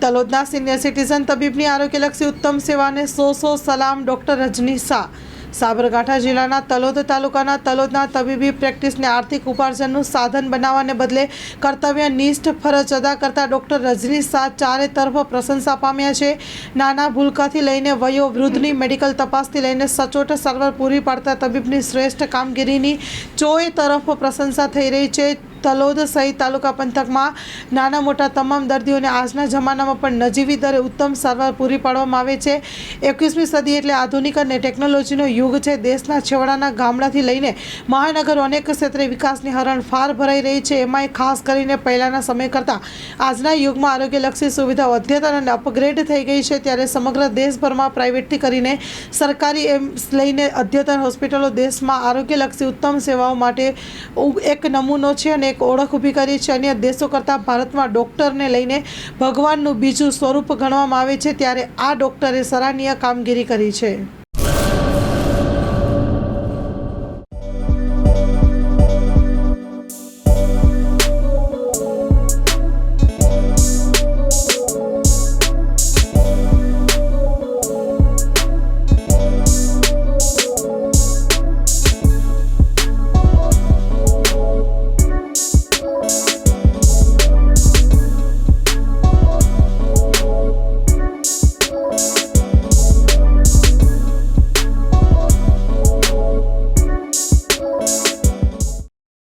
તલોદના senior citizen તબીબની આરોગ્યલક્ષી ઉત્તમ સેવાને સો સલામ ડૉક્ટર રજની શાહ। સાબરકાંઠા જિલ્લાના તલોદ તાલુકાના તલોદના તબીબી પ્રેક્ટિસને આર્થિક ઉપાર્જનનું સાધન બનાવવાને બદલે કર્તવ્યનિષ્ઠ ફરજ અદા કરતા ડૉક્ટર રજની શાહ ચારે તરફ પ્રશંસા પામ્યા છે। નાના ભૂલકાથી લઈને વયોવૃદ્ધની મેડિકલ તપાસથી લઈને સચોટ સારવાર પૂરી પાડતા તબીબની શ્રેષ્ઠ કામગીરીની ચોય તરફ પ્રશંસા થઈ રહી છે। તલોદ સહિત તાલુકા પંથકમાં નાના મોટા તમામ દર્દીઓને આજના જમાનામાં પણ નજીવી દરે ઉત્તમ સારવાર પૂરી પાડવામાં આવે છે। 21મી સદી એટલે આધુનિક અને ટેકનોલોજીનો યુગ છે। દેશના છેવાડાના ગામડાથી લઈને મહાનગરો અનેક ક્ષેત્રે વિકાસની હરણફાળ ભરાઈ રહી છે। એમાંય ખાસ કરીને પહેલાંના સમય કરતાં આજના યુગમાં આરોગ્યલક્ષી સુવિધાઓ અદ્યતન અને અપગ્રેડ થઈ ગઈ છે। ત્યારે સમગ્ર દેશભરમાં પ્રાઇવેટથી કરીને સરકારી એમ લઈને અદ્યતન હોસ્પિટલો દેશમાં આરોગ્યલક્ષી ઉત્તમ સેવાઓ માટે એક નમૂનો છે અને એક ઓળખ ઊભી કરી છે। અન્ય દેશો કરતાં ભારતમાં ડૉક્ટરને લઈને ભગવાનનું બીજું સ્વરૂપ ગણવામાં આવે છે। ત્યારે આ ડૉક્ટરે સરાહનીય કામગીરી કરી છે।